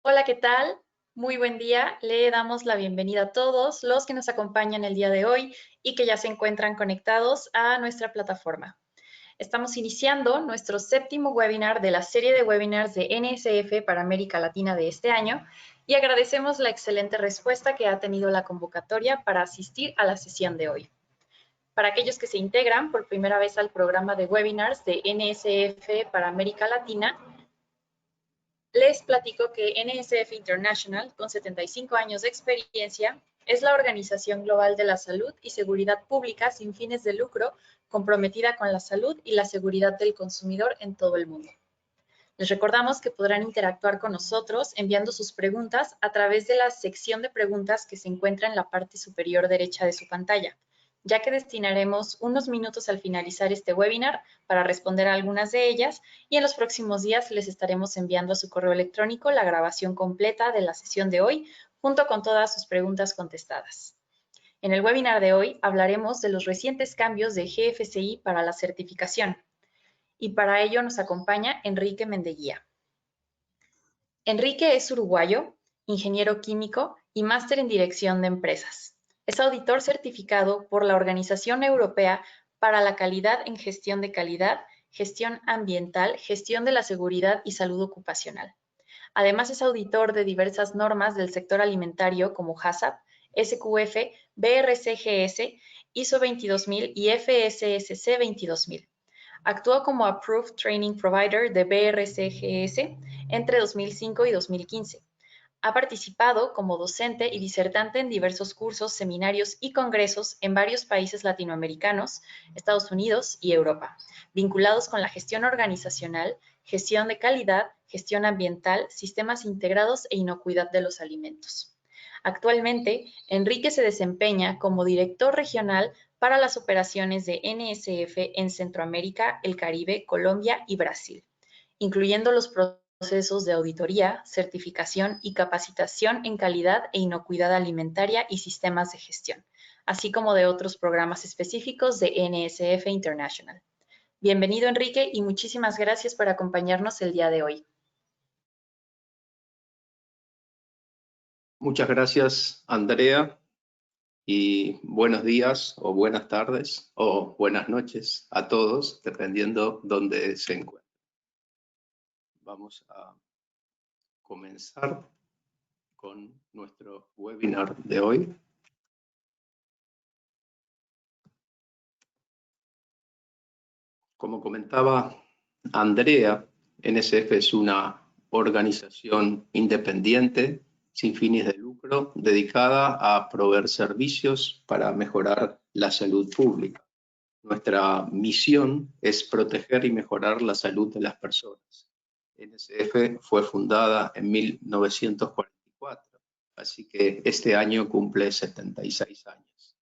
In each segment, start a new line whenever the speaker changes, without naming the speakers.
Hola, ¿qué tal? Muy buen día. Le damos la bienvenida a todos los que nos acompañan el día de hoy y que ya se encuentran conectados a nuestra plataforma. Estamos iniciando nuestro séptimo webinar de la serie de webinars de NSF para América Latina de este año y agradecemos la excelente respuesta que ha tenido la convocatoria para asistir a la sesión de hoy. Para aquellos que se integran por primera vez al programa de webinars de NSF para América Latina, les platico que NSF International, con 75 años de experiencia, es la organización global de la salud y seguridad pública sin fines de lucro comprometida con la salud y la seguridad del consumidor en todo el mundo. Les recordamos que podrán interactuar con nosotros enviando sus preguntas a través de la sección de preguntas que se encuentra en la parte superior derecha de su pantalla, ya que destinaremos unos minutos al finalizar este webinar para responder a algunas de ellas y en los próximos días les estaremos enviando a su correo electrónico la grabación completa de la sesión de hoy junto con todas sus preguntas contestadas. En el webinar de hoy hablaremos de los recientes cambios de GFCI para la certificación y para ello nos acompaña Enrique Mendeguía. Enrique es uruguayo, ingeniero químico y máster en dirección de empresas. Es auditor certificado por la Organización Europea para la Calidad en Gestión de Calidad, Gestión Ambiental, Gestión de la Seguridad y Salud Ocupacional. Además es auditor de diversas normas del sector alimentario como HACCP, SQF, BRCGS, ISO 22000 y FSSC 22000. Actuó como Approved Training Provider de BRCGS entre 2005 y 2015. Ha participado como docente y disertante en diversos cursos, seminarios y congresos en varios países latinoamericanos, Estados Unidos y Europa, vinculados con la gestión organizacional, gestión de calidad, gestión ambiental, sistemas integrados e inocuidad de los alimentos. Actualmente, Enrique se desempeña como director regional para las operaciones de NSF en Centroamérica, el Caribe, Colombia y Brasil, incluyendo los procesos de auditoría, certificación y capacitación en calidad e inocuidad alimentaria y sistemas de gestión, así como de otros programas específicos de NSF International. Bienvenido, Enrique, y muchísimas gracias por acompañarnos el día de hoy.
Muchas gracias, Andrea, y buenos días o buenas tardes o buenas noches a todos, dependiendo dónde se encuentren. Vamos a comenzar con nuestro webinar de hoy. Como comentaba Andrea, NSF es una organización independiente sin fines de lucro dedicada a proveer servicios para mejorar la salud pública. Nuestra misión es proteger y mejorar la salud de las personas. NSF fue fundada en 1944, así que este año cumple 76 años.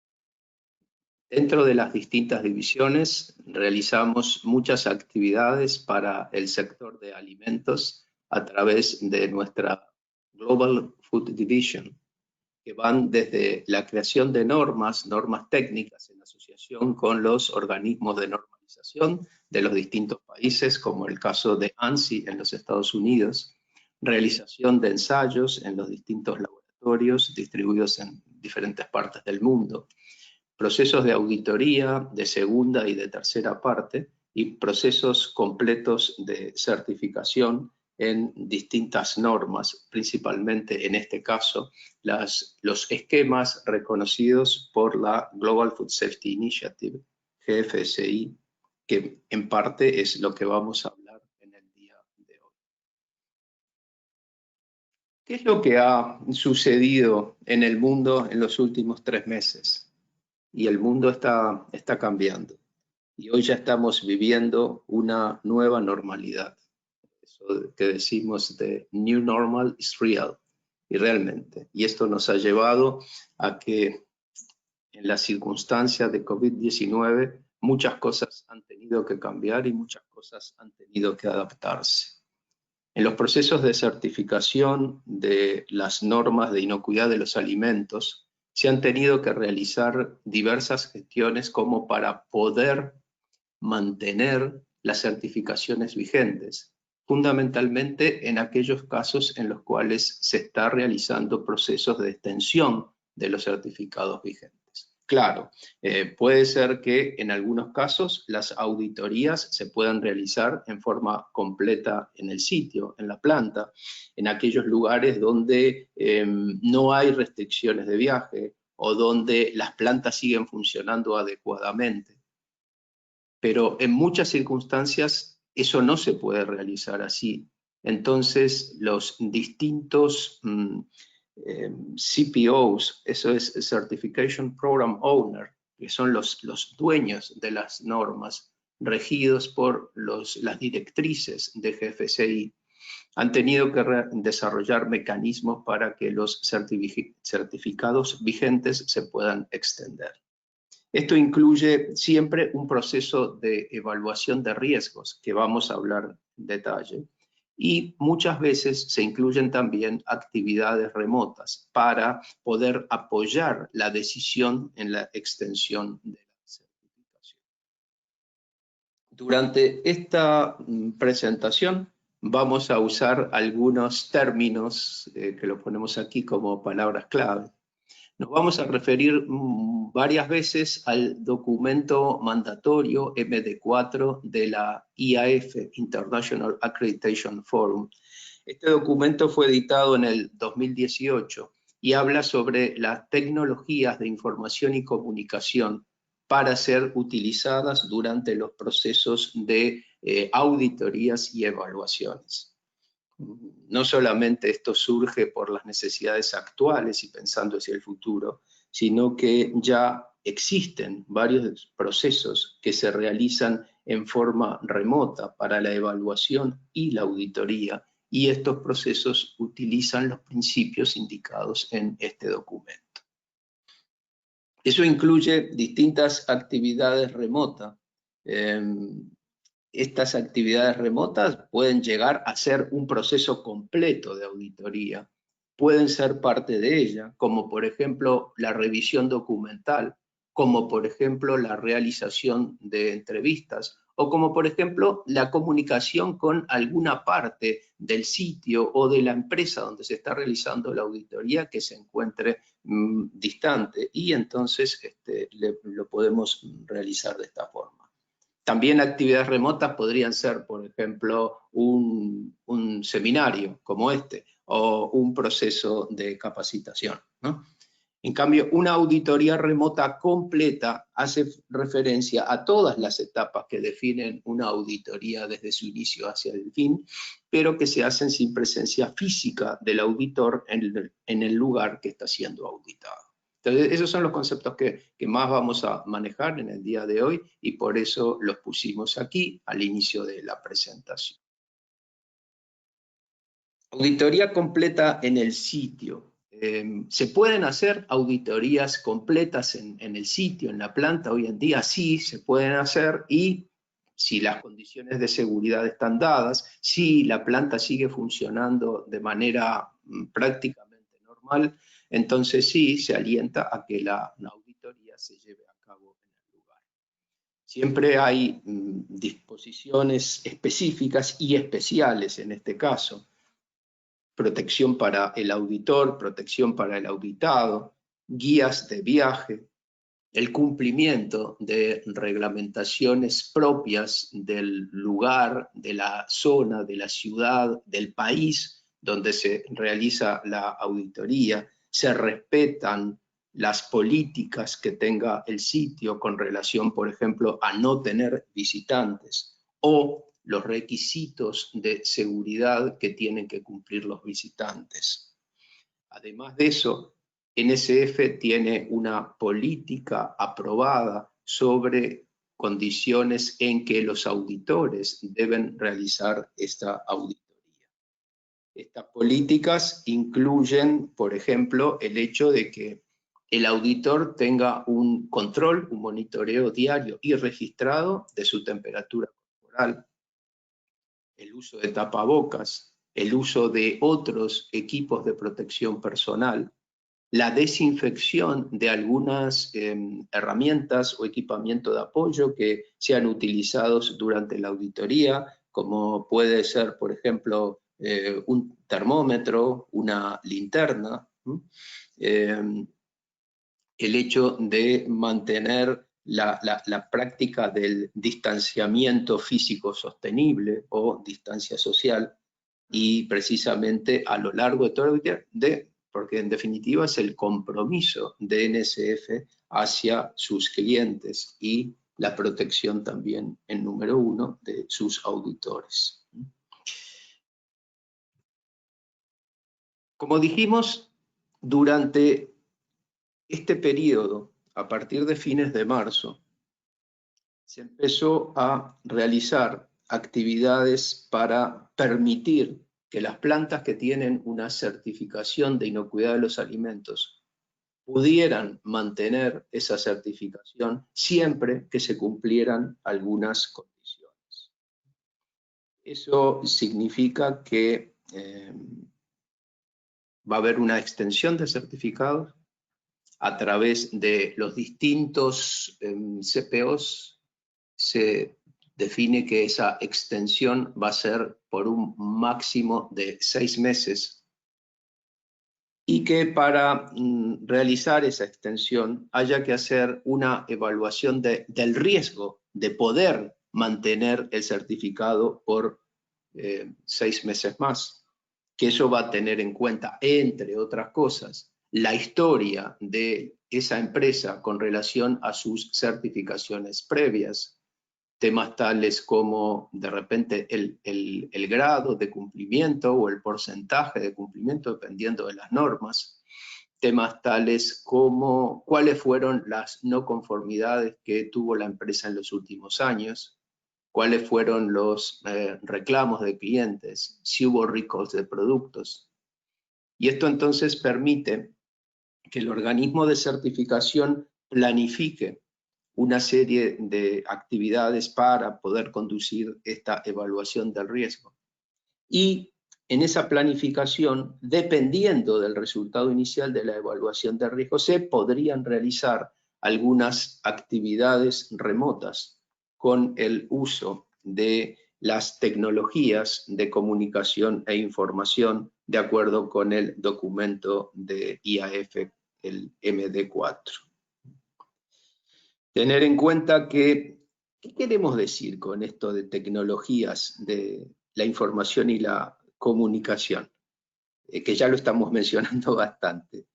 Dentro de las distintas divisiones realizamos muchas actividades para el sector de alimentos a través de nuestra Global Food Division, que van desde la creación de normas técnicas en asociación con los organismos de normalización de los distintos países, como el caso de ANSI en los Estados Unidos, realización de ensayos en los distintos laboratorios distribuidos en diferentes partes del mundo, procesos de auditoría de segunda y de tercera parte y procesos completos de certificación en distintas normas, principalmente en este caso los esquemas reconocidos por la Global Food Safety Initiative, GFSI, que en parte es lo que vamos a hablar en el día de hoy. ¿Qué es lo que ha sucedido en el mundo en los últimos 3 meses? Y el mundo está cambiando. Y hoy ya estamos viviendo una nueva normalidad. Eso que decimos de New Normal is real, y realmente. Y esto nos ha llevado a que en las circunstancias de COVID-19 muchas cosas han tenido que cambiar y muchas cosas han tenido que adaptarse. En los procesos de certificación de las normas de inocuidad de los alimentos, se han tenido que realizar diversas gestiones como para poder mantener las certificaciones vigentes. fundamentalmente en aquellos casos en los cuales se está realizando procesos de extensión de los certificados vigentes. Claro, puede ser que en algunos casos las auditorías se puedan realizar en forma completa en el sitio, en la planta, en aquellos lugares donde no hay restricciones de viaje o donde las plantas siguen funcionando adecuadamente. Pero en muchas circunstancias eso no se puede realizar así. Entonces los distintos CPOs, eso es Certification Program Owner, que son los dueños de las normas, regidos por las directrices de GFCI, han tenido que desarrollar mecanismos para que los certificados vigentes se puedan extender. Esto incluye siempre un proceso de evaluación de riesgos, que vamos a hablar en detalle, y muchas veces se incluyen también actividades remotas para poder apoyar la decisión en la extensión de la certificación. Durante esta presentación vamos a usar algunos términos que los ponemos aquí como palabras clave. Nos vamos a referir varias veces al documento mandatorio MD4 de la IAF, International Accreditation Forum. Este documento fue editado en el 2018 y habla sobre las tecnologías de información y comunicación para ser utilizadas durante los procesos de auditorías y evaluaciones. No solamente esto surge por las necesidades actuales y pensando hacia el futuro, sino que ya existen varios procesos que se realizan en forma remota para la evaluación y la auditoría, y estos procesos utilizan los principios indicados en este documento. Eso incluye distintas actividades remotas. Estas actividades remotas pueden llegar a ser un proceso completo de auditoría, pueden ser parte de ella, como por ejemplo la revisión documental, como por ejemplo la realización de entrevistas, o como por ejemplo la comunicación con alguna parte del sitio o de la empresa donde se está realizando la auditoría que se encuentre distante, y entonces lo podemos realizar de esta forma. También actividades remotas podrían ser, por ejemplo, un seminario como este o un proceso de capacitación, ¿no? En cambio, una auditoría remota completa hace referencia a todas las etapas que definen una auditoría desde su inicio hacia el fin, pero que se hacen sin presencia física del auditor en el lugar que está siendo auditado. Entonces, esos son los conceptos que más vamos a manejar en el día de hoy y por eso los pusimos aquí al inicio de la presentación. Auditoría completa en el sitio. ¿Se pueden hacer auditorías completas en el sitio, en la planta hoy en día? Sí, se pueden hacer, y si las condiciones de seguridad están dadas, si la planta sigue funcionando de manera prácticamente normal, entonces sí se alienta a que la auditoría se lleve a cabo en el lugar. Siempre hay disposiciones específicas y especiales en este caso. Protección para el auditor, protección para el auditado, guías de viaje, el cumplimiento de reglamentaciones propias del lugar, de la zona, de la ciudad, del país donde se realiza la auditoría, se respetan las políticas que tenga el sitio con relación, por ejemplo, a no tener visitantes, o los requisitos de seguridad que tienen que cumplir los visitantes. Además de eso, NSF tiene una política aprobada sobre condiciones en que los auditores deben realizar esta auditoría. Estas políticas incluyen, por ejemplo, el hecho de que el auditor tenga un control, un monitoreo diario y registrado de su temperatura corporal, el uso de tapabocas, el uso de otros equipos de protección personal, la desinfección de algunas herramientas o equipamiento de apoyo que sean utilizados durante la auditoría, como puede ser, por ejemplo, un termómetro, una linterna, el hecho de mantener la práctica del distanciamiento físico sostenible o distancia social, y precisamente a lo largo de todo el día, porque en definitiva es el compromiso de NSF hacia sus clientes y la protección también, en número uno, de sus auditores. Como dijimos, durante este periodo, a partir de fines de marzo, se empezó a realizar actividades para permitir que las plantas que tienen una certificación de inocuidad de los alimentos pudieran mantener esa certificación siempre que se cumplieran algunas condiciones. Eso significa que va a haber una extensión de certificados a través de los distintos CPOs. Se define que esa extensión va a ser por un máximo de 6 meses y que para realizar esa extensión haya que hacer una evaluación del riesgo de poder mantener el certificado por 6 meses más, que eso va a tener en cuenta, entre otras cosas, la historia de esa empresa con relación a sus certificaciones previas, temas tales como de repente el grado de cumplimiento o el porcentaje de cumplimiento dependiendo de las normas, temas tales como cuáles fueron las no conformidades que tuvo la empresa en los últimos años, cuáles fueron los reclamos de clientes, si hubo recalls de productos. Y esto entonces permite que el organismo de certificación planifique una serie de actividades para poder conducir esta evaluación del riesgo. Y en esa planificación, dependiendo del resultado inicial de la evaluación del riesgo, se podrían realizar algunas actividades remotas con el uso de las tecnologías de comunicación e información de acuerdo con el documento de IAF, el MD4. Tener en cuenta que, ¿qué queremos decir con esto de tecnologías de la información y la comunicación? Que ya lo estamos mencionando bastante.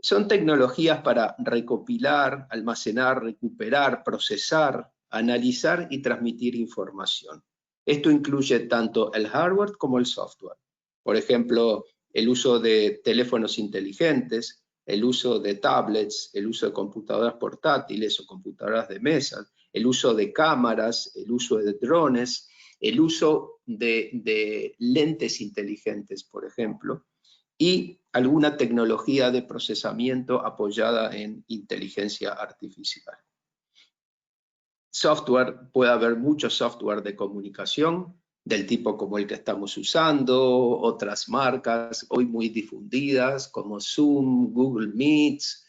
Son tecnologías para recopilar, almacenar, recuperar, procesar, analizar y transmitir información. Esto incluye tanto el hardware como el software. Por ejemplo, el uso de teléfonos inteligentes, el uso de tablets, el uso de computadoras portátiles o computadoras de mesa, el uso de cámaras, el uso de drones, el uso de lentes inteligentes, por ejemplo, y alguna tecnología de procesamiento apoyada en inteligencia artificial. Software, puede haber mucho software de comunicación, del tipo como el que estamos usando, otras marcas hoy muy difundidas como Zoom, Google Meets,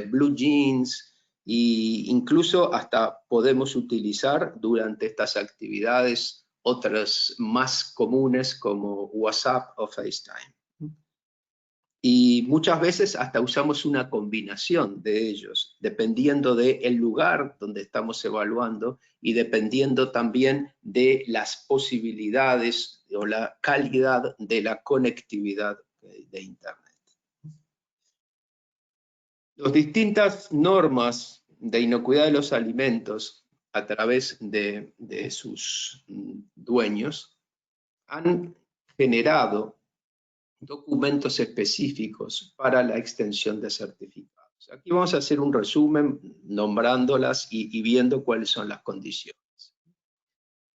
Blue Jeans, e incluso hasta podemos utilizar durante estas actividades otras más comunes como WhatsApp o FaceTime. Y muchas veces hasta usamos una combinación de ellos, dependiendo del lugar donde estamos evaluando y dependiendo también de las posibilidades o la calidad de la conectividad de Internet. Las distintas normas de inocuidad de los alimentos a través de sus dueños han generado documentos específicos para la extensión de certificados. Aquí vamos a hacer un resumen nombrándolas y viendo cuáles son las condiciones.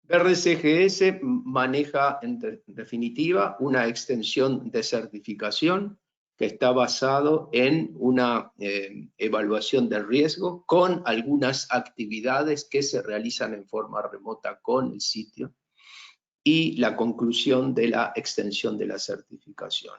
BRCGS maneja en definitiva una extensión de certificación que está basado en una evaluación del riesgo con algunas actividades que se realizan en forma remota con el sitio y la conclusión de la extensión de la certificación.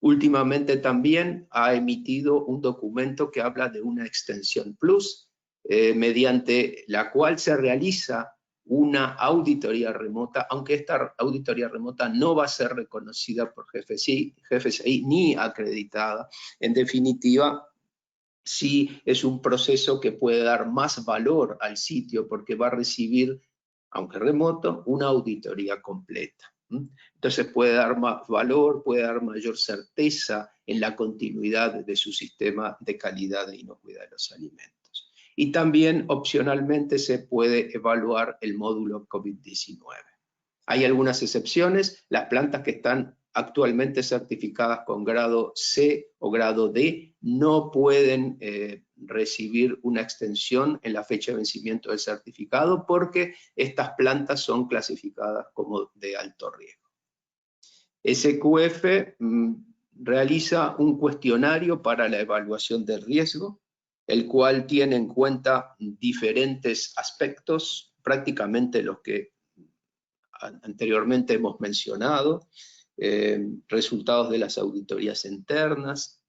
Últimamente también ha emitido un documento que habla de una extensión plus, mediante la cual se realiza una auditoría remota, aunque esta auditoría remota no va a ser reconocida por GFCI ni acreditada. En definitiva, sí es un proceso que puede dar más valor al sitio porque va a recibir, aunque remoto, una auditoría completa. Entonces puede dar más valor, puede dar mayor certeza en la continuidad de su sistema de calidad e inocuidad de los alimentos. Y también opcionalmente se puede evaluar el módulo COVID-19. Hay algunas excepciones, las plantas que están actualmente certificadas con grado C o grado D no pueden recibir una extensión en la fecha de vencimiento del certificado porque estas plantas son clasificadas como de alto riesgo. SQF realiza un cuestionario para la evaluación del riesgo, el cual tiene en cuenta diferentes aspectos, prácticamente los que anteriormente hemos mencionado, resultados de las auditorías internas,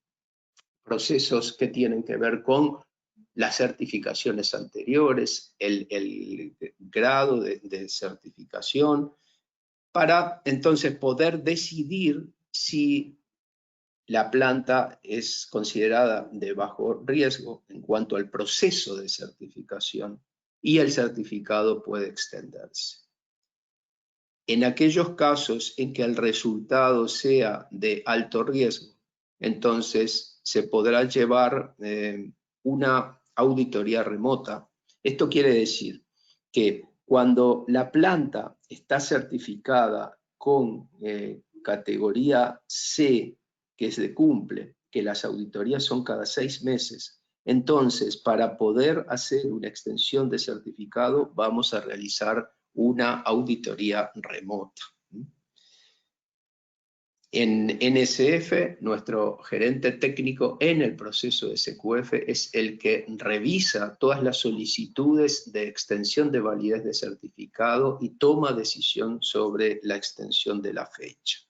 procesos que tienen que ver con las certificaciones anteriores, el grado de certificación, para entonces poder decidir si la planta es considerada de bajo riesgo en cuanto al proceso de certificación y el certificado puede extenderse. En aquellos casos en que el resultado sea de alto riesgo, entonces se podrá llevar una auditoría remota. Esto quiere decir que cuando la planta está certificada con categoría C, que se cumple, que las auditorías son cada 6 meses, entonces para poder hacer una extensión de certificado vamos a realizar una auditoría remota. En NSF, nuestro gerente técnico en el proceso de SQF es el que revisa todas las solicitudes de extensión de validez de certificado y toma decisión sobre la extensión de la fecha.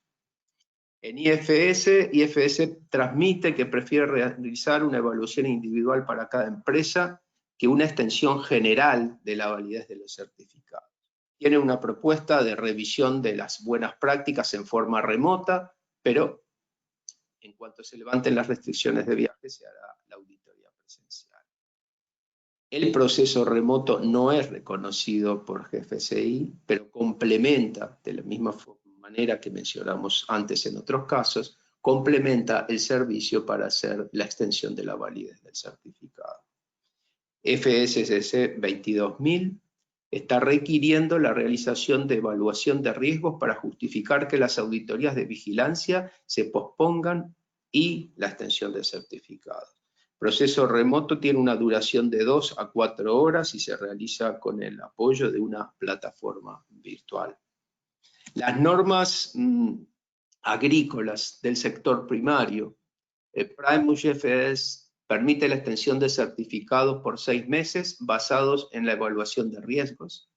En IFS transmite que prefiere realizar una evaluación individual para cada empresa que una extensión general de la validez de los certificados. Tiene una propuesta de revisión de las buenas prácticas en forma remota, pero en cuanto se levanten las restricciones de viaje se hará la auditoría presencial. El proceso remoto no es reconocido por GFCI, pero complementa, de la misma manera que mencionamos antes en otros casos, complementa el servicio para hacer la extensión de la validez del certificado. FSSC 22000 está requiriendo la realización de evaluación de riesgos para justificar que las auditorías de vigilancia se pospongan y la extensión del certificado. Proceso remoto tiene una duración de 2 a 4 horas y se realiza con el apoyo de una plataforma virtual. Las normas agrícolas del sector primario, Primus FS permite la extensión de certificados por 6 meses basados en la evaluación de riesgos.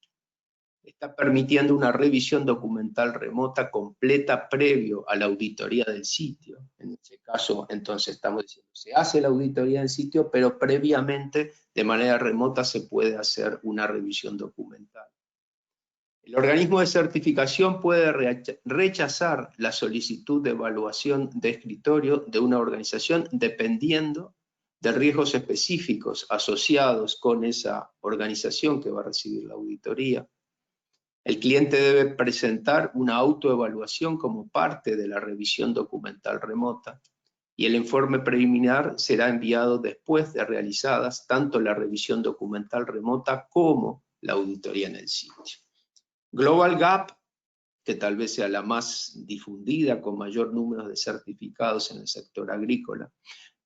Está permitiendo una revisión documental remota completa previo a la auditoría del sitio. En este caso, entonces, estamos diciendo, se hace la auditoría del sitio, pero previamente, de manera remota, se puede hacer una revisión documental. El organismo de certificación puede rechazar la solicitud de evaluación de escritorio de una organización dependiendo de riesgos específicos asociados con esa organización que va a recibir la auditoría. El cliente debe presentar una autoevaluación como parte de la revisión documental remota y el informe preliminar será enviado después de realizadas tanto la revisión documental remota como la auditoría en el sitio. Global Gap, que tal vez sea la más difundida con mayor número de certificados en el sector agrícola,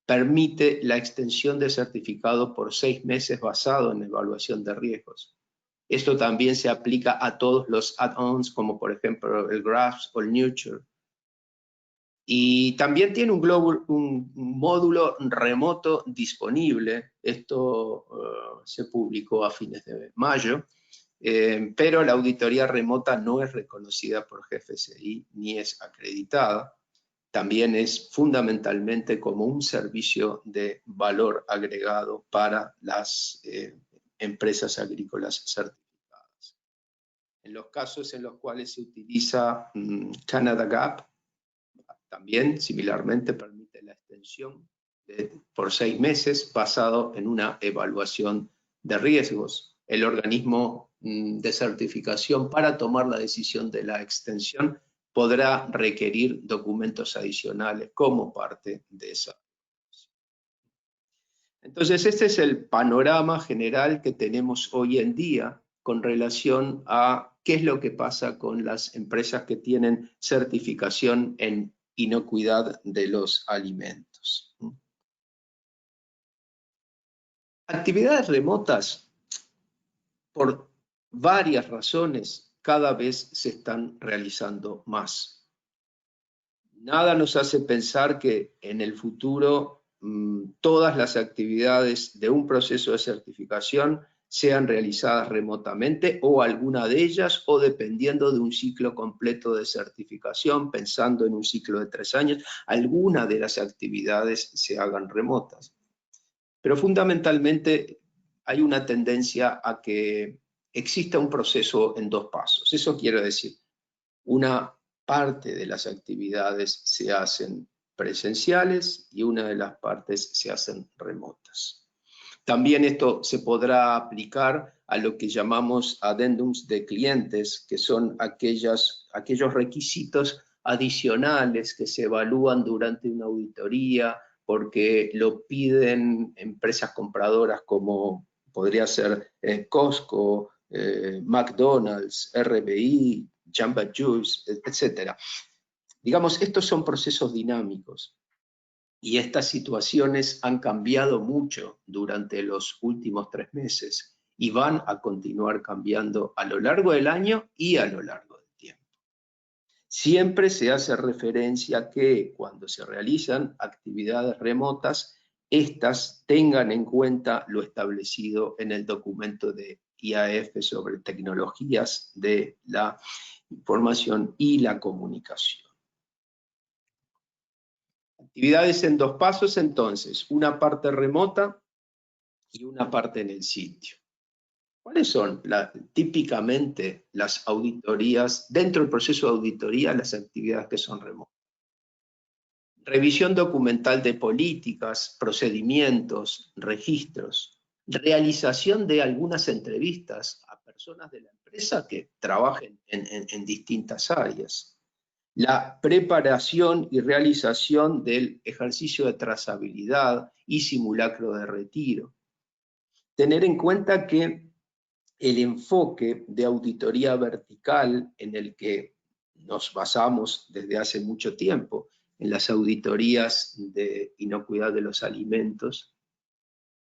permite la extensión de certificado por 6 meses basado en evaluación de riesgos. Esto también se aplica a todos los add-ons, como por ejemplo el GRASP o el Nurture. Y también tiene un módulo remoto disponible. Esto se publicó a fines de mayo, pero la auditoría remota no es reconocida por GFCI ni es acreditada. También es fundamentalmente como un servicio de valor agregado para las empresas agrícolas certificadas. En los casos en los cuales se utiliza Canada Gap, también similarmente permite la extensión por 6 meses basado en una evaluación de riesgos. El organismo de certificación para tomar la decisión de la extensión podrá requerir documentos adicionales como parte de esa. Entonces, este es el panorama general que tenemos hoy en día con relación a qué es lo que pasa con las empresas que tienen certificación en inocuidad de los alimentos. Actividades remotas, por varias razones, cada vez se están realizando más. Nada nos hace pensar que en el futuro todas las actividades de un proceso de certificación sean realizadas remotamente o alguna de ellas, o dependiendo de un ciclo completo de certificación, pensando en un ciclo de 3 años, alguna de las actividades se hagan remotas. Pero fundamentalmente hay una tendencia a que exista un proceso en 2 pasos. Eso quiere decir, una parte de las actividades se hacen presenciales y una de las partes se hacen remotas. También esto se podrá aplicar a lo que llamamos addendums de clientes, que son aquellos requisitos adicionales que se evalúan durante una auditoría porque lo piden empresas compradoras como podría ser Costco, McDonald's, RBI, Jamba Juice, etc. Digamos, estos son procesos dinámicos y estas situaciones han cambiado mucho durante los últimos 3 meses y van a continuar cambiando a lo largo del año y a lo largo del tiempo. Siempre se hace referencia a que cuando se realizan actividades remotas, estas tengan en cuenta lo establecido en el documento de IAF sobre tecnologías de la información y la comunicación. Actividades en 2 pasos, entonces, una parte remota y una parte en el sitio. ¿Cuáles son típicamente las auditorías, dentro del proceso de auditoría, las actividades que son remotas? Revisión documental de políticas, procedimientos, registros, realización de algunas entrevistas a personas de la empresa que trabajen en distintas áreas, la preparación y realización del ejercicio de trazabilidad y simulacro de retiro. Tener en cuenta que el enfoque de auditoría vertical en el que nos basamos desde hace mucho tiempo, en las auditorías de inocuidad de los alimentos,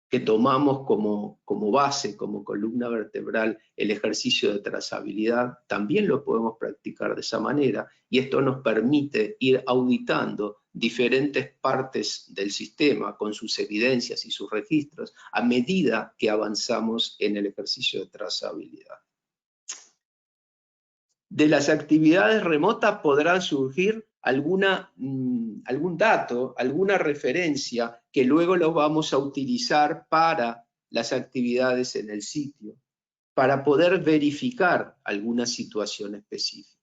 que tomamos como base, como columna vertebral, el ejercicio de trazabilidad, también lo podemos practicar de esa manera, y esto nos permite ir auditando diferentes partes del sistema con sus evidencias y sus registros a medida que avanzamos en el ejercicio de trazabilidad. De las actividades remotas podrán surgir algún dato, alguna referencia que luego lo vamos a utilizar para las actividades en el sitio, para poder verificar alguna situación específica.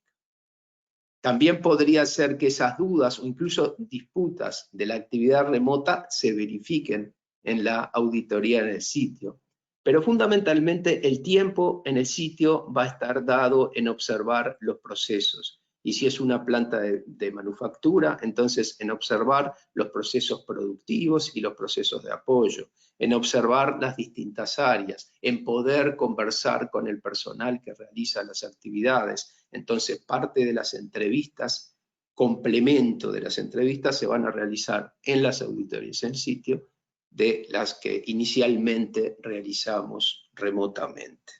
También podría ser que esas dudas o incluso disputas de la actividad remota se verifiquen en la auditoría en el sitio. Pero fundamentalmente el tiempo en el sitio va a estar dado en observar los procesos. Y si es una planta de manufactura, entonces en observar los procesos productivos y los procesos de apoyo, en observar las distintas áreas, en poder conversar con el personal que realiza las actividades. Entonces parte de las entrevistas, complemento de las entrevistas, se van a realizar en las auditorías en sitio, de las que inicialmente realizamos remotamente.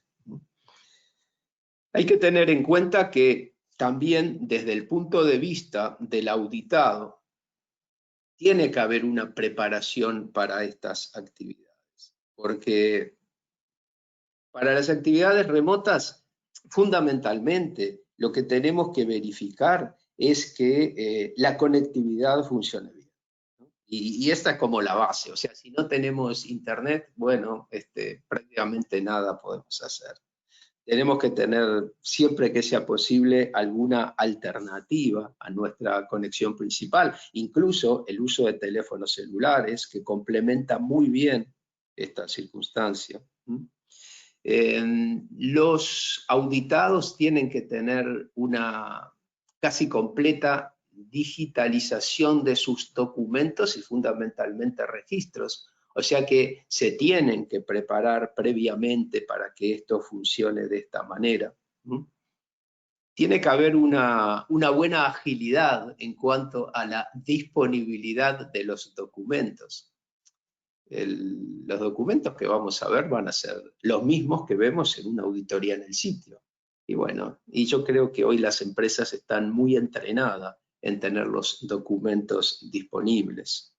Hay que tener en cuenta que también desde el punto de vista del auditado, tiene que haber una preparación para estas actividades, porque para las actividades remotas, fundamentalmente, lo que tenemos que verificar es que la conectividad funcione bien. Y esta es como la base, o sea, si no tenemos internet, bueno, prácticamente nada podemos hacer. tenemos que tener, siempre que sea posible, alguna alternativa a nuestra conexión principal, incluso el uso de teléfonos celulares, que complementa muy bien esta circunstancia. Los auditados tienen que tener una casi completa digitalización de sus documentos y fundamentalmente registros. O sea que se tienen que preparar previamente para que esto funcione de esta manera. Tiene que haber una buena agilidad en cuanto a la disponibilidad de los documentos. Los documentos que vamos a ver van a ser los mismos que vemos en una auditoría en el sitio. Y bueno, y yo creo que hoy las empresas están muy entrenadas en tener los documentos disponibles.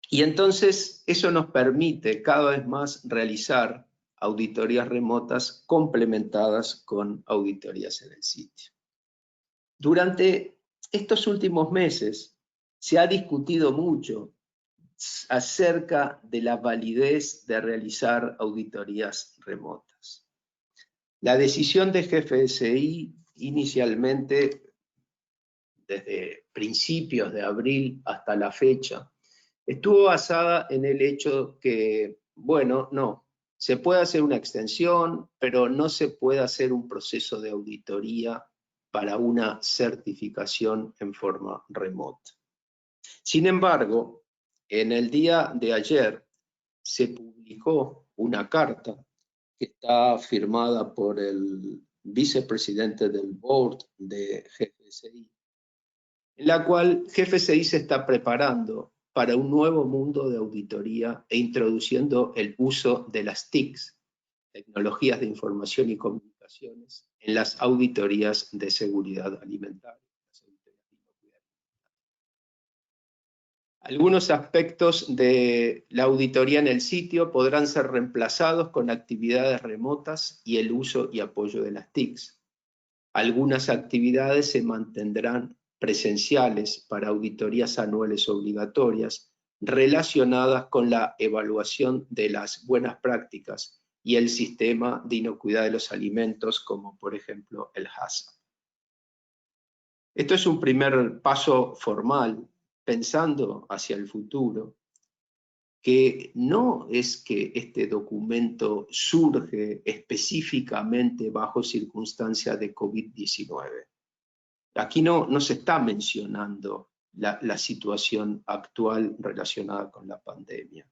Y entonces eso nos permite cada vez más realizar auditorías remotas complementadas con auditorías en el sitio. Durante estos últimos meses se ha discutido mucho acerca de la validez de realizar auditorías remotas. La decisión de GFSI inicialmente, desde principios de abril hasta la fecha, estuvo basada en el hecho que, bueno, no, se puede hacer una extensión, pero no se puede hacer un proceso de auditoría para una certificación en forma remota. Sin embargo, en el día de ayer se publicó una carta que está firmada por el vicepresidente del board de GFSI, en la cual GFSI se está preparando para un nuevo mundo de auditoría e introduciendo el uso de las TICs, tecnologías de información y comunicaciones, en las auditorías de seguridad alimentaria. Algunos aspectos de la auditoría en el sitio podrán ser reemplazados con actividades remotas y el uso y apoyo de las TICs. Algunas actividades se mantendrán presenciales para auditorías anuales obligatorias relacionadas con la evaluación de las buenas prácticas y el sistema de inocuidad de los alimentos, como por ejemplo el HACCP. Esto es un primer paso formal, pensando hacia el futuro, que no es que este documento surge específicamente bajo circunstancias de COVID-19. Aquí no se está mencionando la situación actual relacionada con la pandemia.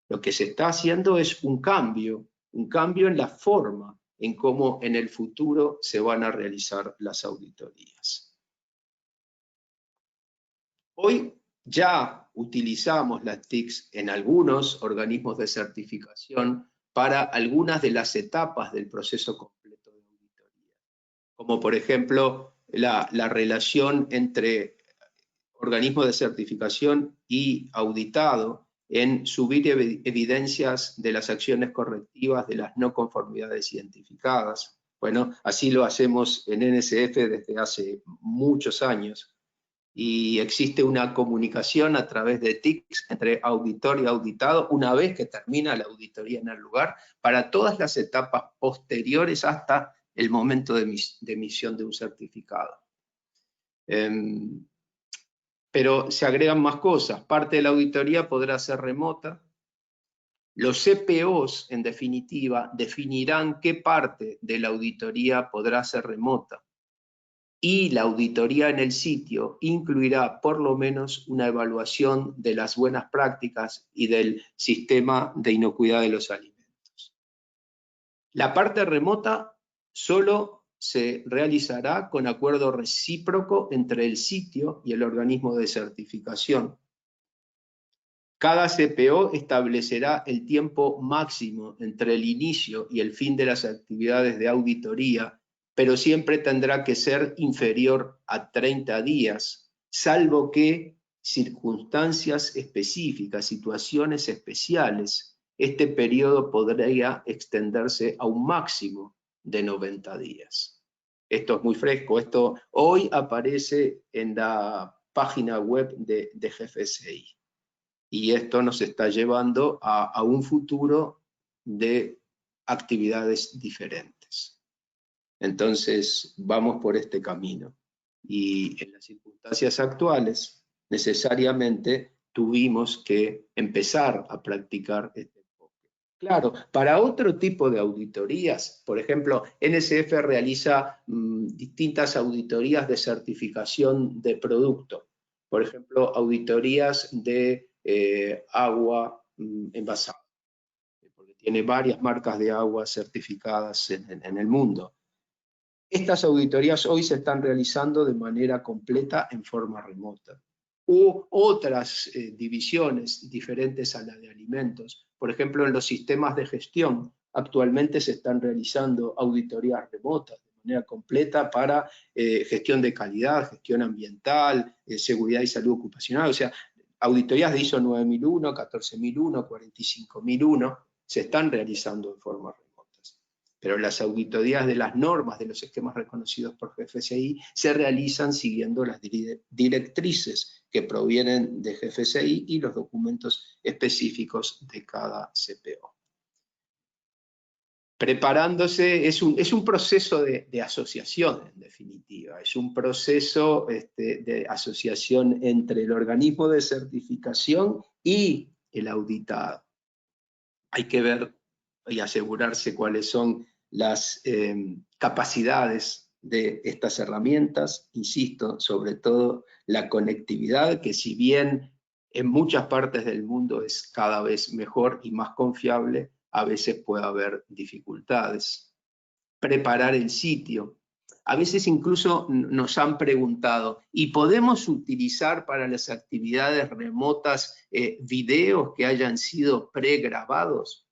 Lo que se está haciendo es un cambio en la forma en cómo en el futuro se van a realizar las auditorías. Hoy ya utilizamos las TICs en algunos organismos de certificación para algunas de las etapas del proceso completo de auditoría, como por ejemplo la relación entre organismos de certificación y auditado en subir evidencias de las acciones correctivas de las no conformidades identificadas. Bueno, así lo hacemos en NSF desde hace muchos años. Y existe una comunicación a través de TICs entre auditor y auditado una vez que termina la auditoría en el lugar para todas las etapas posteriores hasta el momento de emisión de un certificado. Pero se agregan más cosas. Parte de la auditoría podrá ser remota. Los CPOs, en definitiva, definirán qué parte de la auditoría podrá ser remota. Y la auditoría en el sitio incluirá por lo menos una evaluación de las buenas prácticas y del sistema de inocuidad de los alimentos. La parte remota solo se realizará con acuerdo recíproco entre el sitio y el organismo de certificación. Cada CPO establecerá el tiempo máximo entre el inicio y el fin de las actividades de auditoría, pero siempre tendrá que ser inferior a 30 días, salvo que circunstancias específicas, situaciones especiales, este periodo podría extenderse a un máximo de 90 días. Esto es muy fresco, esto hoy aparece en la página web de GFSI. Y esto nos está llevando a un futuro de actividades diferentes. Entonces, vamos por este camino. Y en las circunstancias actuales, necesariamente tuvimos que empezar a practicar este enfoque. Claro, para otro tipo de auditorías, por ejemplo, NSF realiza distintas auditorías de certificación de producto. Por ejemplo, auditorías de agua envasada, porque tiene varias marcas de agua certificadas en el mundo. Estas auditorías hoy se están realizando de manera completa en forma remota. U otras divisiones diferentes a la de alimentos. Por ejemplo, en los sistemas de gestión, actualmente se están realizando auditorías remotas de manera completa para gestión de calidad, gestión ambiental, seguridad y salud ocupacional. O sea, auditorías de ISO 9001, 14001, 45001 se están realizando en forma remota. Pero las auditorías de las normas de los esquemas reconocidos por GFCI se realizan siguiendo las directrices que provienen de GFCI y los documentos específicos de cada CPO. Preparándose, es un proceso de asociación, en definitiva, es un proceso de asociación entre el organismo de certificación y el auditado. Hay que ver y asegurarse cuáles son las capacidades de estas herramientas, insisto, sobre todo la conectividad, que si bien en muchas partes del mundo es cada vez mejor y más confiable, a veces puede haber dificultades. Preparar el sitio. A veces incluso nos han preguntado, ¿y podemos utilizar para las actividades remotas videos que hayan sido pregrabados?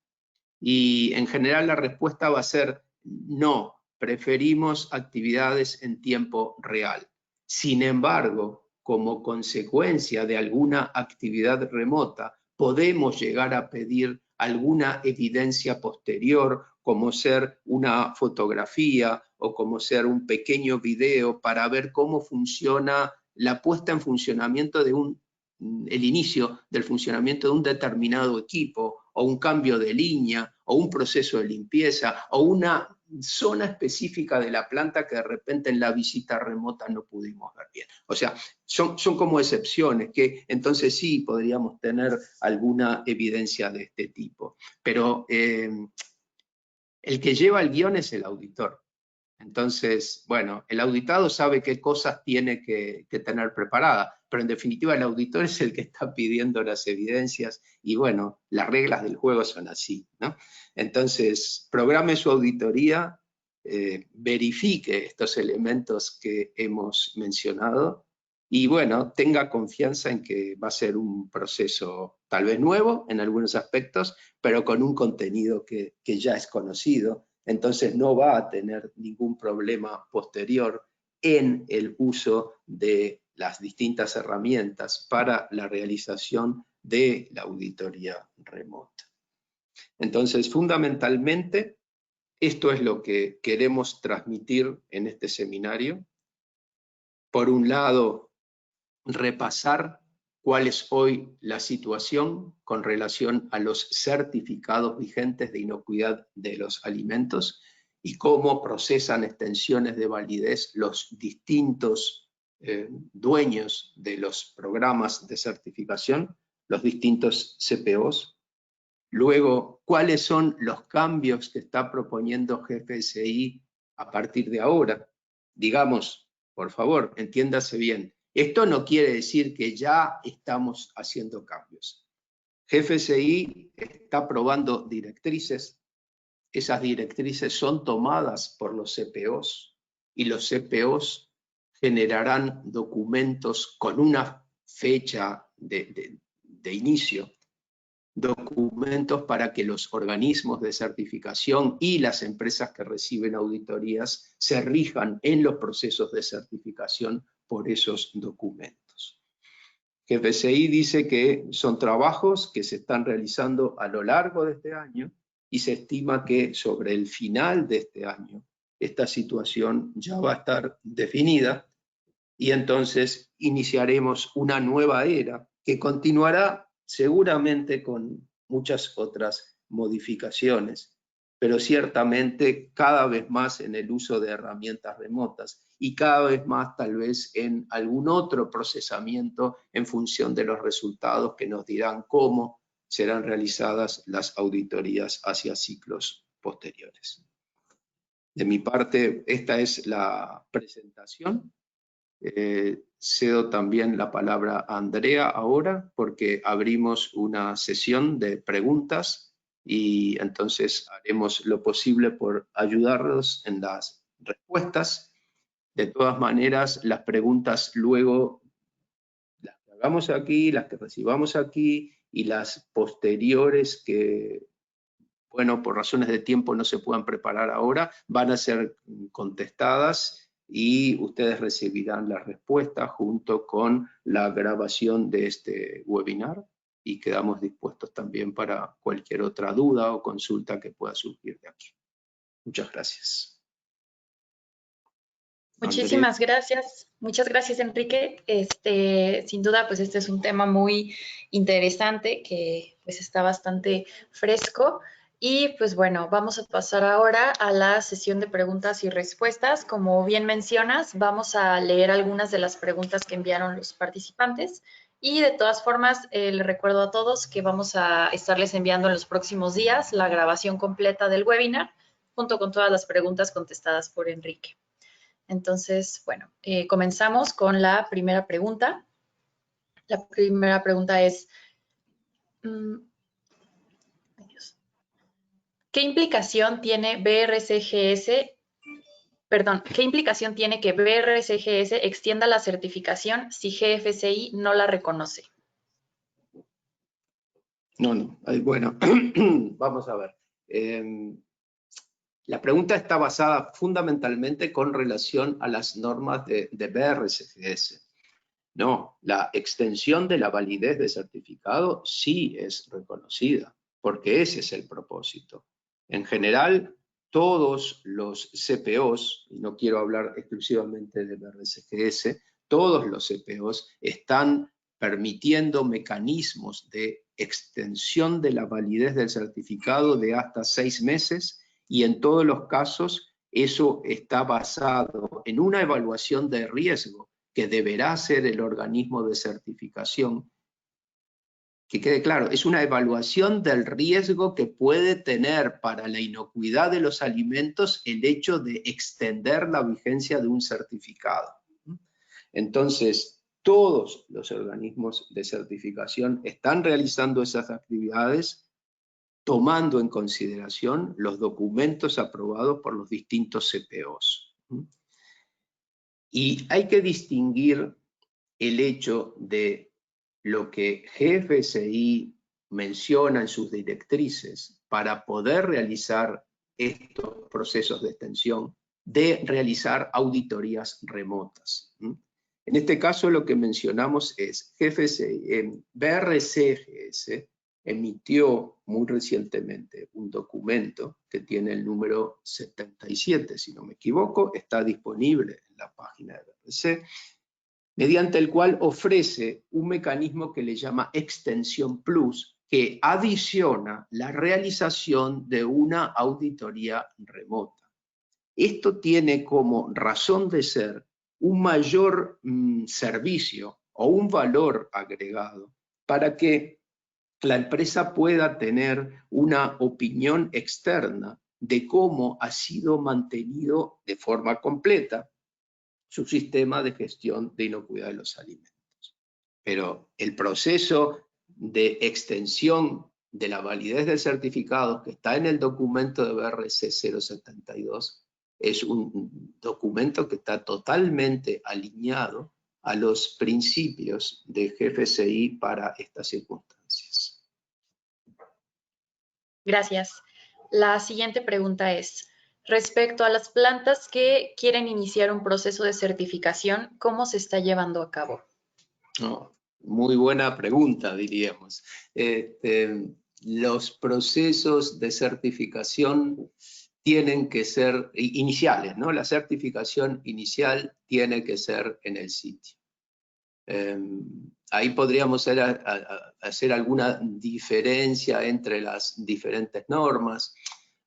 Y en general la respuesta va a ser no, preferimos actividades en tiempo real. Sin embargo, como consecuencia de alguna actividad remota, podemos llegar a pedir alguna evidencia posterior, como ser una fotografía o como ser un pequeño video para ver cómo funciona la puesta en funcionamiento de el inicio del funcionamiento de un determinado equipo, o un cambio de línea, o un proceso de limpieza, o una zona específica de la planta que de repente en la visita remota no pudimos ver bien. O sea, son como excepciones que entonces sí podríamos tener alguna evidencia de este tipo. Pero el que lleva el guión es el auditor. Entonces, bueno, el auditado sabe qué cosas tiene que tener preparada, pero en definitiva el auditor es el que está pidiendo las evidencias y bueno, las reglas del juego son así, ¿no? Entonces, programe su auditoría, verifique estos elementos que hemos mencionado y bueno, tenga confianza en que va a ser un proceso tal vez nuevo en algunos aspectos, pero con un contenido que ya es conocido. Entonces no va a tener ningún problema posterior en el uso de las distintas herramientas para la realización de la auditoría remota. Entonces, fundamentalmente, esto es lo que queremos transmitir en este seminario. Por un lado, repasar cuál es hoy la situación con relación a los certificados vigentes de inocuidad de los alimentos y cómo procesan extensiones de validez los distintos dueños de los programas de certificación, los distintos CPOs. Luego, cuáles son los cambios que está proponiendo GFSI a partir de ahora. Digamos, por favor, entiéndase bien, esto no quiere decir que ya estamos haciendo cambios. GFSI está probando directrices, esas directrices son tomadas por los CPOs y los CPOs generarán documentos con una fecha de inicio, documentos para que los organismos de certificación y las empresas que reciben auditorías se rijan en los procesos de certificación por esos documentos. GFSI dice que son trabajos que se están realizando a lo largo de este año y se estima que sobre el final de este año esta situación ya va a estar definida y entonces iniciaremos una nueva era que continuará seguramente con muchas otras modificaciones, pero ciertamente cada vez más en el uso de herramientas remotas y cada vez más tal vez en algún otro procesamiento en función de los resultados que nos dirán cómo serán realizadas las auditorías hacia ciclos posteriores. De mi parte, esta es la presentación. Cedo también la palabra a Andrea ahora, porque abrimos una sesión de preguntas y entonces haremos lo posible por ayudarlos en las respuestas. De todas maneras, las preguntas luego las que hagamos aquí, las que recibamos aquí y las posteriores que, bueno, por razones de tiempo no se puedan preparar ahora, van a ser contestadas y ustedes recibirán la respuesta junto con la grabación de este webinar y quedamos dispuestos también para cualquier otra duda o consulta que pueda surgir de aquí. Muchas gracias.
Muchísimas gracias. Muchas gracias, Enrique. Sin duda, pues este es un tema muy interesante que pues está bastante fresco. Y pues bueno, vamos a pasar ahora a la sesión de preguntas y respuestas. Como bien mencionas, vamos a leer algunas de las preguntas que enviaron los participantes. Y de todas formas, les recuerdo a todos que vamos a estarles enviando en los próximos días la grabación completa del webinar, junto con todas las preguntas contestadas por Enrique. Entonces, bueno, comenzamos con la primera pregunta. La primera pregunta es, ¿qué implicación tiene ¿qué implicación tiene que BRCGS extienda la certificación si GFCI no la reconoce?
No, bueno, vamos a ver. La pregunta está basada fundamentalmente con relación a las normas de BRCGS. No, la extensión de la validez de certificado sí es reconocida, porque ese es el propósito. En general, todos los CPOs, y no quiero hablar exclusivamente de BRCGS, todos los CPOs están permitiendo mecanismos de extensión de la validez del certificado de hasta 6 meses, y en todos los casos eso está basado en una evaluación de riesgo que deberá ser el organismo de certificación. Que quede claro, es una evaluación del riesgo que puede tener para la inocuidad de los alimentos el hecho de extender la vigencia de un certificado. Entonces, todos los organismos de certificación están realizando esas actividades tomando en consideración los documentos aprobados por los distintos CPOs. Y hay que distinguir el hecho de lo que GFCI menciona en sus directrices para poder realizar estos procesos de extensión, de realizar auditorías remotas. En este caso lo que mencionamos es BRCGS emitió muy recientemente un documento que tiene el número 77, si no me equivoco, está disponible en la página de BRC, mediante el cual ofrece un mecanismo que le llama Extensión Plus, que adiciona la realización de una auditoría remota. Esto tiene como razón de ser un mayor servicio o un valor agregado para que la empresa pueda tener una opinión externa de cómo ha sido mantenido de forma completa su sistema de gestión de inocuidad de los alimentos. Pero el proceso de extensión de la validez del certificado que está en el documento de BRC 072 es un documento que está totalmente alineado a los principios de GFCI para estas circunstancias.
Gracias. La siguiente pregunta es, respecto a las plantas que quieren iniciar un proceso de certificación, ¿cómo se está llevando a cabo?
Muy buena pregunta, diríamos. Los procesos de certificación tienen que ser iniciales, ¿no? La certificación inicial tiene que ser en el sitio. Ahí podríamos hacer alguna diferencia entre las diferentes normas.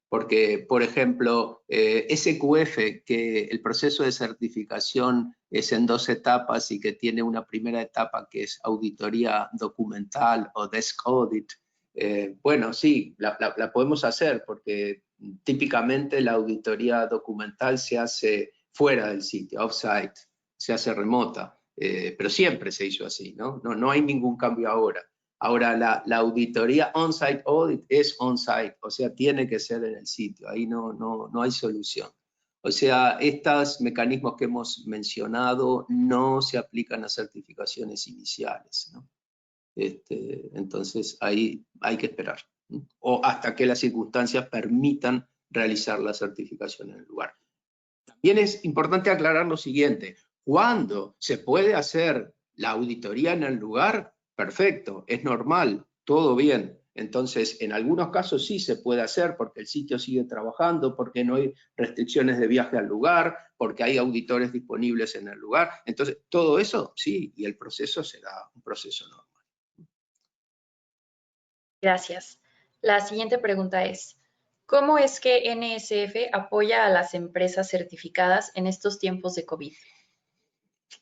Porque, por ejemplo, SQF, que el proceso de certificación es en 2 etapas y que tiene una primera etapa que es auditoría documental o desk audit, bueno, sí, la podemos hacer porque típicamente la auditoría documental se hace fuera del sitio, off-site, se hace remota, pero siempre se hizo así, ¿no? No hay ningún cambio ahora. Ahora, la auditoría on-site audit es on-site, o sea, tiene que ser en el sitio, ahí no hay solución. O sea, estos mecanismos que hemos mencionado no se aplican a certificaciones iniciales, ¿no? Entonces, ahí hay que esperar, ¿no? O hasta que las circunstancias permitan realizar la certificación en el lugar. También es importante aclarar lo siguiente: cuando se puede hacer la auditoría en el lugar, perfecto, es normal, todo bien. Entonces, en algunos casos sí se puede hacer porque el sitio sigue trabajando, porque no hay restricciones de viaje al lugar, porque hay auditores disponibles en el lugar. Entonces, todo eso sí, y el proceso será un proceso normal.
Gracias. La siguiente pregunta es, ¿cómo es que NSF apoya a las empresas certificadas en estos tiempos de COVID?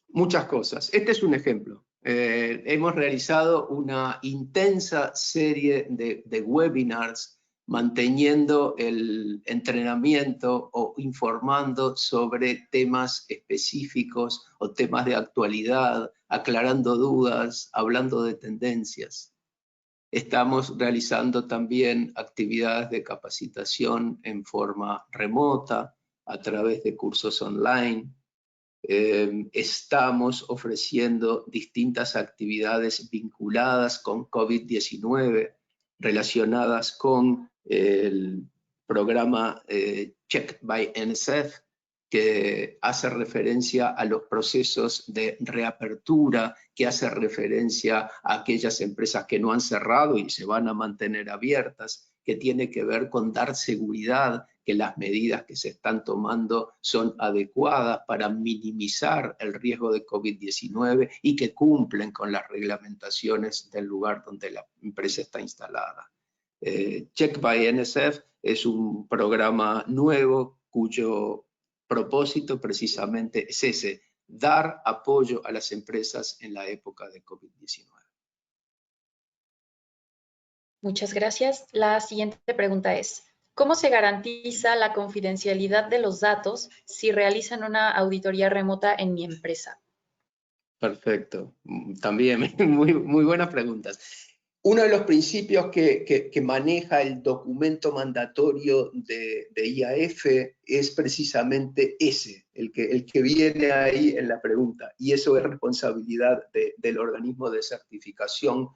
Muchas cosas. Este es un ejemplo. Hemos realizado una intensa serie de webinars manteniendo el entrenamiento o informando sobre temas específicos o temas de actualidad, aclarando dudas, hablando de tendencias. Estamos realizando también actividades de capacitación en forma remota, a través de cursos online. Estamos ofreciendo distintas actividades vinculadas con COVID-19, relacionadas con el programa Check by NSF, que hace referencia a los procesos de reapertura, que hace referencia a aquellas empresas que no han cerrado y se van a mantener abiertas, que tiene que ver con dar seguridad que las medidas que se están tomando son adecuadas para minimizar el riesgo de COVID-19 y que cumplen con las reglamentaciones del lugar donde la empresa está instalada. Check by NSF es un programa nuevo cuyo propósito precisamente es ese: dar apoyo a las empresas en la época de COVID-19.
Muchas gracias. La siguiente pregunta es, ¿cómo se garantiza la confidencialidad de los datos si realizan una auditoría remota en mi empresa?
Perfecto. También muy buenas preguntas. Uno de los principios que maneja el documento mandatorio de IAF es precisamente ese, el que viene ahí en la pregunta, y eso es responsabilidad del organismo de certificación,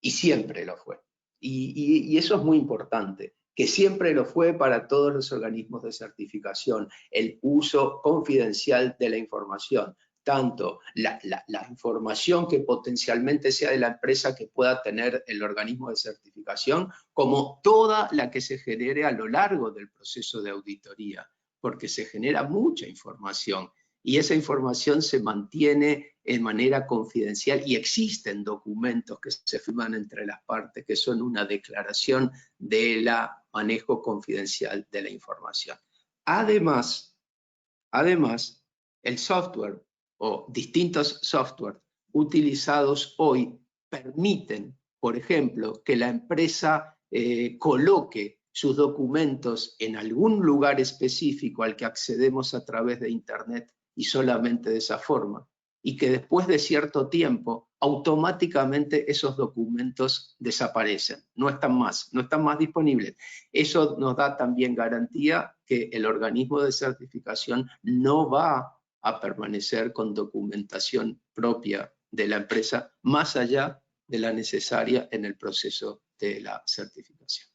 y siempre lo fue. Y eso es muy importante, que siempre lo fue para todos los organismos de certificación, el uso confidencial de la información. Tanto la información que potencialmente sea de la empresa que pueda tener el organismo de certificación, como toda la que se genere a lo largo del proceso de auditoría, porque se genera mucha información y esa información se mantiene en manera confidencial y existen documentos que se firman entre las partes que son una declaración del manejo confidencial de la información. Además, el software o distintos software utilizados hoy permiten, por ejemplo, que la empresa coloque sus documentos en algún lugar específico al que accedemos a través de Internet y solamente de esa forma, y que después de cierto tiempo automáticamente esos documentos desaparecen, no están más disponibles. Eso nos da también garantía que el organismo de certificación no va a permanecer con documentación propia de la empresa más allá de la necesaria en el proceso de la certificación.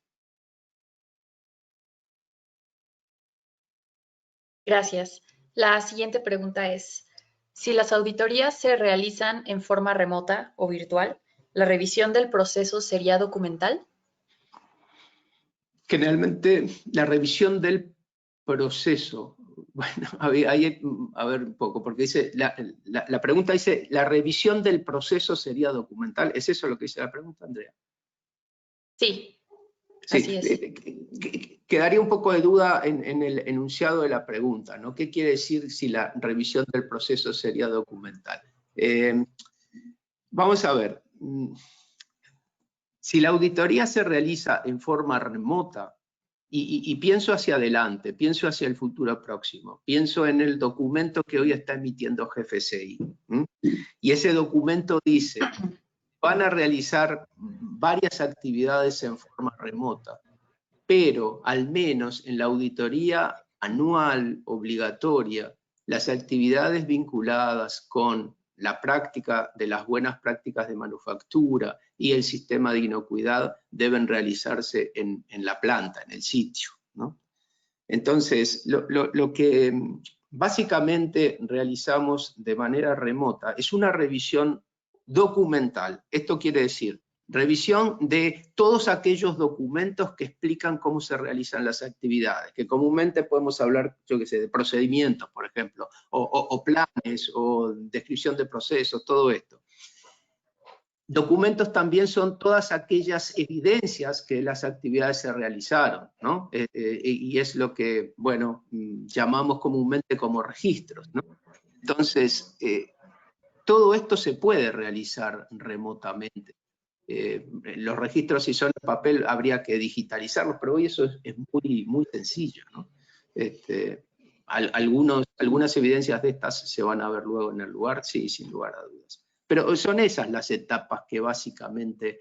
Gracias. La siguiente pregunta es, si las auditorías se realizan en forma remota o virtual, ¿la revisión del proceso sería documental?
Generalmente la revisión del proceso, bueno, a ver un poco, porque dice, la pregunta dice, ¿la revisión del proceso sería documental? ¿Es eso lo que dice la pregunta, Andrea?
Sí. Así
Sí,
es.
quedaría un poco de duda en el enunciado de la pregunta, ¿no? ¿Qué quiere decir si la revisión del proceso sería documental? Vamos a ver, si la auditoría se realiza en forma remota, y pienso hacia adelante, pienso hacia el futuro próximo, pienso en el documento que hoy está emitiendo GFCI, y ese documento dice, van a realizar varias actividades en forma remota, pero al menos en la auditoría anual obligatoria, las actividades vinculadas con la práctica de las buenas prácticas de manufactura y el sistema de inocuidad deben realizarse en la planta, en el sitio, ¿no? Entonces, lo que básicamente realizamos de manera remota es una revisión documental. Esto quiere decir, revisión de todos aquellos documentos que explican cómo se realizan las actividades, que comúnmente podemos hablar, yo qué sé, de procedimientos, por ejemplo, o planes, o descripción de procesos, todo esto. Documentos también son todas aquellas evidencias que las actividades se realizaron, ¿no? Y es lo que, bueno, llamamos comúnmente como registros, ¿no? Entonces, todo esto se puede realizar remotamente. Los registros, si son en papel, habría que digitalizarlos, pero hoy eso es muy, muy sencillo, ¿no? Algunas evidencias de estas se van a ver luego en el lugar, sí, sin lugar a dudas. Pero son esas las etapas que básicamente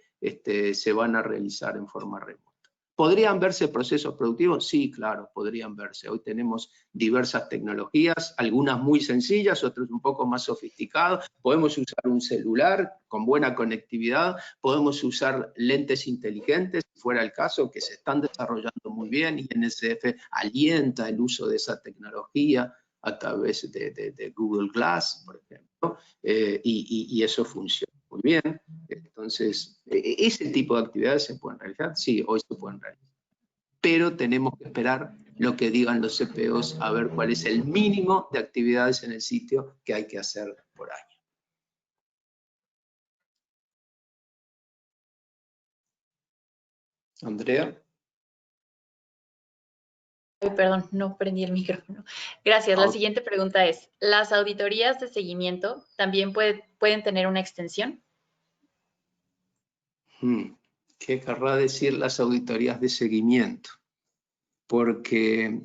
se van a realizar en forma remota. ¿Podrían verse procesos productivos? Sí, claro, podrían verse. Hoy tenemos diversas tecnologías, algunas muy sencillas, otras un poco más sofisticadas. Podemos usar un celular con buena conectividad, podemos usar lentes inteligentes, si fuera el caso, que se están desarrollando muy bien, y NSF alienta el uso de esa tecnología a través de Google Glass, por ejemplo, y eso funciona muy bien. Entonces, ese tipo de actividades se pueden realizar, sí, hoy se pueden realizar. Pero tenemos que esperar lo que digan los CPOs a ver cuál es el mínimo de actividades en el sitio que hay que hacer por año. Andrea.
Ay, perdón, no prendí el micrófono. Gracias. La siguiente pregunta es, ¿las auditorías de seguimiento también pueden tener una extensión?
¿Qué querrá decir las auditorías de seguimiento? Porque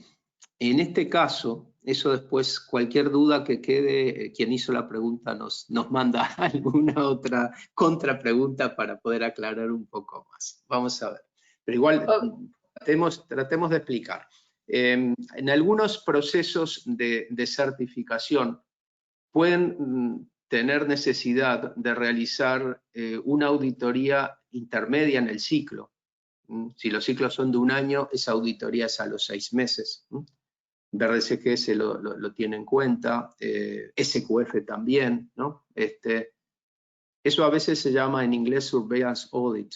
en este caso, eso después, cualquier duda que quede, quien hizo la pregunta nos manda alguna otra contrapregunta para poder aclarar un poco más. Vamos a ver. Pero igual, tratemos de explicar. En algunos procesos de certificación pueden tener necesidad de realizar una auditoría intermedia en el ciclo. Si los ciclos son de un año, esa auditoría es a los 6 meses. BRCGS lo tiene en cuenta, SQF también, ¿no? Eso a veces se llama en inglés surveillance audit.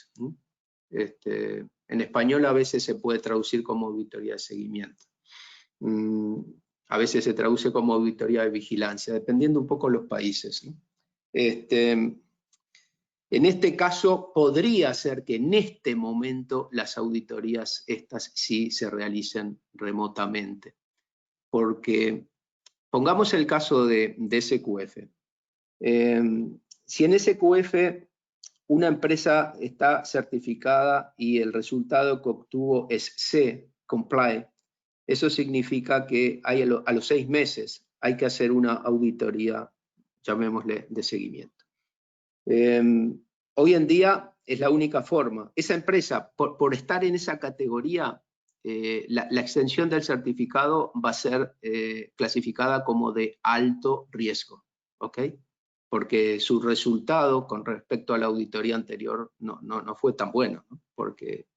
En español a veces se puede traducir como auditoría de seguimiento. A veces se traduce como auditoría de vigilancia, dependiendo un poco de los países, ¿no? En este caso, podría ser que en este momento las auditorías estas sí se realicen remotamente. Porque, pongamos el caso de SQF. Si en SQF una empresa está certificada y el resultado que obtuvo es C, comply, eso significa que a los 6 meses hay que hacer una auditoría, llamémosle, de seguimiento. Hoy en día es la única forma. Esa empresa, por estar en esa categoría, la extensión del certificado va a ser clasificada como de alto riesgo, ¿ok? Porque su resultado con respecto a la auditoría anterior no fue tan bueno, ¿no? Porque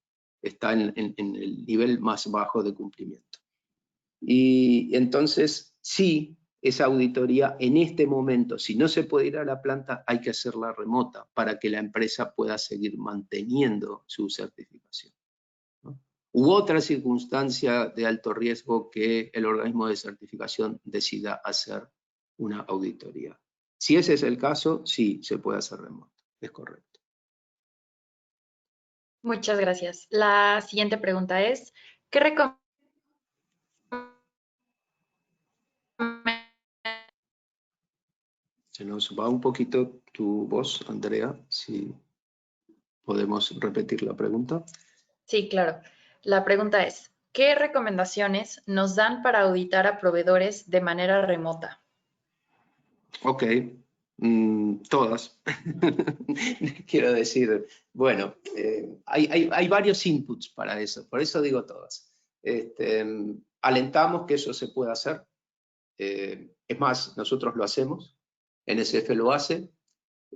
está en el nivel más bajo de cumplimiento. Y entonces, sí, esa auditoría en este momento, si no se puede ir a la planta, hay que hacerla remota para que la empresa pueda seguir manteniendo su certificación, ¿no? U otra circunstancia de alto riesgo que el organismo de certificación decida hacer una auditoría. Si ese es el caso, sí, se puede hacer remoto, es correcto.
Muchas gracias. La siguiente pregunta es, ¿qué recomiendas?
Se nos va un poquito tu voz, Andrea, si podemos repetir la pregunta.
Sí, claro. La pregunta es, ¿qué recomendaciones nos dan para auditar a proveedores de manera remota?
Ok, todas. Quiero decir, bueno, hay varios inputs para eso, por eso digo todas. Alentamos que eso se pueda hacer. Es más, nosotros lo hacemos, NSF lo hace,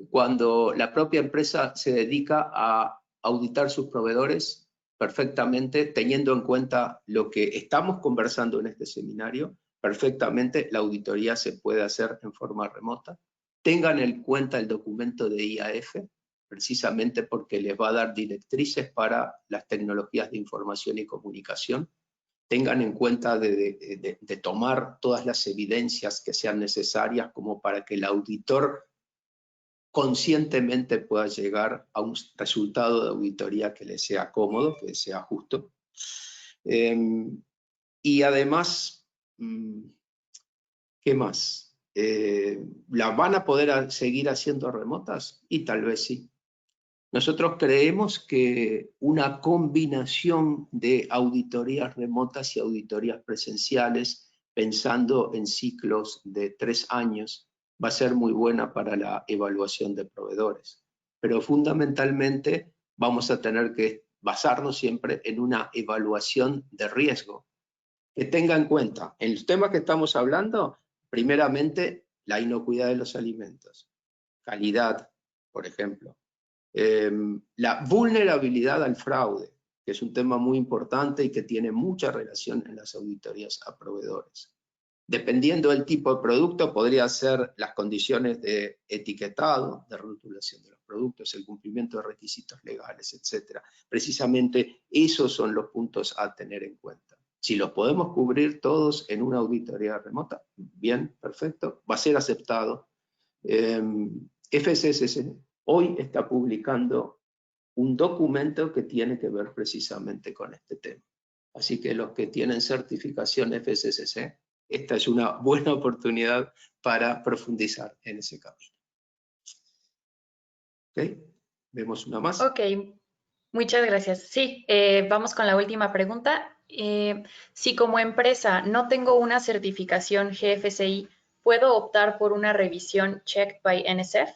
cuando la propia empresa se dedica a auditar sus proveedores perfectamente, teniendo en cuenta lo que estamos conversando en este seminario, perfectamente la auditoría se puede hacer en forma remota. Tengan en cuenta el documento de IAF, precisamente porque les va a dar directrices para las tecnologías de información y comunicación. Tengan en cuenta de tomar todas las evidencias que sean necesarias como para que el auditor conscientemente pueda llegar a un resultado de auditoría que le sea cómodo, que le sea justo. Y además, ¿qué más? ¿La van a poder seguir haciendo remotas? Y tal vez sí. Nosotros creemos que una combinación de auditorías remotas y auditorías presenciales, pensando en ciclos de 3 años, va a ser muy buena para la evaluación de proveedores. Pero fundamentalmente vamos a tener que basarnos siempre en una evaluación de riesgo. Que tenga en cuenta, en los temas que estamos hablando, primeramente la inocuidad de los alimentos, calidad, por ejemplo. La vulnerabilidad al fraude, que es un tema muy importante y que tiene mucha relación en las auditorías a proveedores. Dependiendo del tipo de producto, podría ser las condiciones de etiquetado, de rotulación de los productos, el cumplimiento de requisitos legales, etc. Precisamente esos son los puntos a tener en cuenta. Si los podemos cubrir todos en una auditoría remota, bien, perfecto, va a ser aceptado. FSSC hoy está publicando un documento que tiene que ver precisamente con este tema. Así que los que tienen certificación FSSC, esta es una buena oportunidad para profundizar en ese camino. ¿Ok? ¿Vemos una más?
Ok, muchas gracias. Sí, vamos con la última pregunta. Si como empresa no tengo una certificación GFCI, ¿puedo optar por una revisión checked by NSF?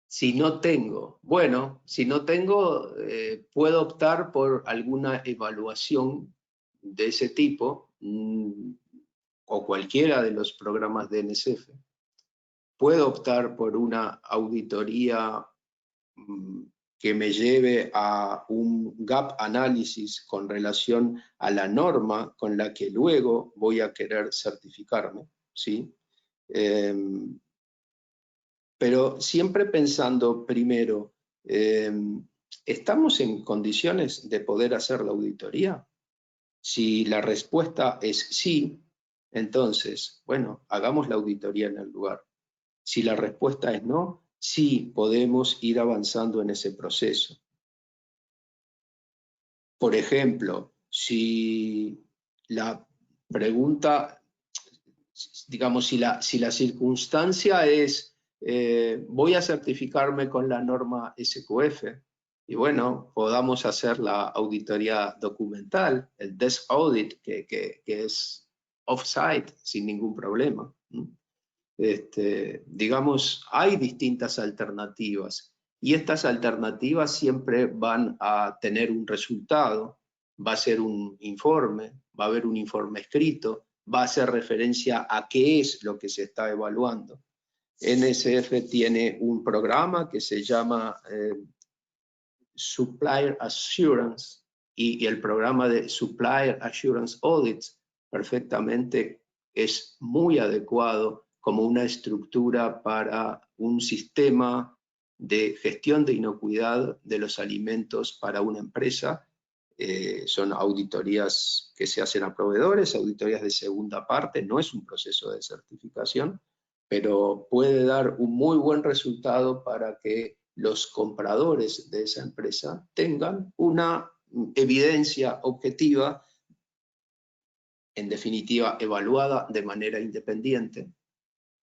Si no tengo, bueno, si no tengo, puedo optar por alguna evaluación de ese tipo, o cualquiera de los programas de NSF. Puedo optar por una auditoría que me lleve a un gap análisis con relación a la norma con la que luego voy a querer certificarme, ¿sí? Pero siempre pensando primero, ¿estamos en condiciones de poder hacer la auditoría? Si la respuesta es sí, entonces, bueno, hagamos la auditoría en el lugar. Si la respuesta es no, sí podemos ir avanzando en ese proceso. Por ejemplo, si la pregunta, digamos, si la circunstancia es voy a certificarme con la norma SQF, y bueno, podamos hacer la auditoría documental, el desk audit, que es off-site sin ningún problema. Digamos, hay distintas alternativas y estas alternativas siempre van a tener un resultado, va a ser un informe, va a haber un informe escrito, va a hacer referencia a qué es lo que se está evaluando. NSF tiene un programa que se llama Supplier Assurance y el programa de Supplier Assurance Audits perfectamente es muy adecuado como una estructura para un sistema de gestión de inocuidad de los alimentos para una empresa. Son auditorías que se hacen a proveedores, auditorías de segunda parte, no es un proceso de certificación, pero puede dar un muy buen resultado para que los compradores de esa empresa tengan una evidencia objetiva, en definitiva evaluada de manera independiente,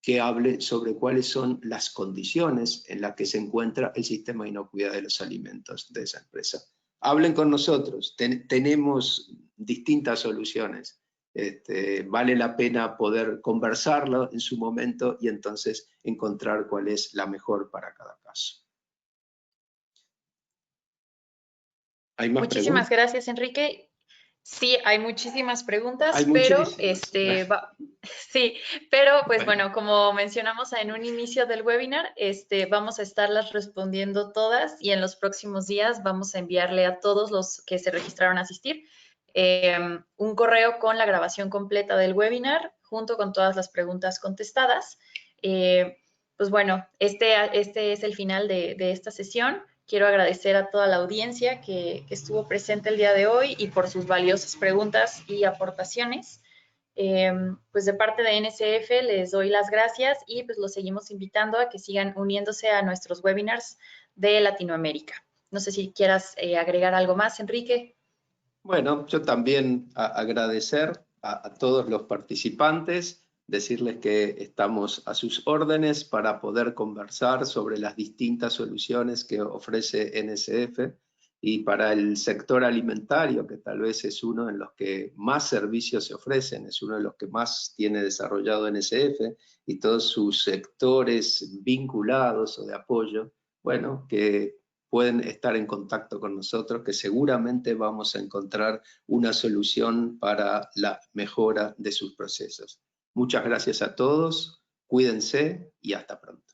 que hable sobre cuáles son las condiciones en las que se encuentra el sistema de inocuidad de los alimentos de esa empresa. Hablen con nosotros, tenemos distintas soluciones. Vale la pena poder conversarlo en su momento y entonces encontrar cuál es la mejor para cada caso. ¿Hay más
Muchísimas
preguntas?
gracias, Enrique. Sí, hay muchísimas preguntas,
Hay
pero
muchísimas.
sí, pero pues bueno, como mencionamos en un inicio del webinar, vamos a estarlas respondiendo todas y en los próximos días vamos a enviarle a todos los que se registraron a asistir un correo con la grabación completa del webinar junto con todas las preguntas contestadas. Pues bueno, este es el final de esta sesión. Quiero agradecer a toda la audiencia que estuvo presente el día de hoy y por sus valiosas preguntas y aportaciones. Pues de parte de NSF les doy las gracias y pues los seguimos invitando a que sigan uniéndose a nuestros webinars de Latinoamérica. No sé si quieras agregar algo más, Enrique.
Bueno, yo también agradecer a todos los participantes, decirles que estamos a sus órdenes para poder conversar sobre las distintas soluciones que ofrece NSF y para el sector alimentario, que tal vez es uno en los que más servicios se ofrecen, es uno de los que más tiene desarrollado NSF y todos sus sectores vinculados o de apoyo, bueno, que pueden estar en contacto con nosotros, que seguramente vamos a encontrar una solución para la mejora de sus procesos. Muchas gracias a todos, cuídense y hasta pronto.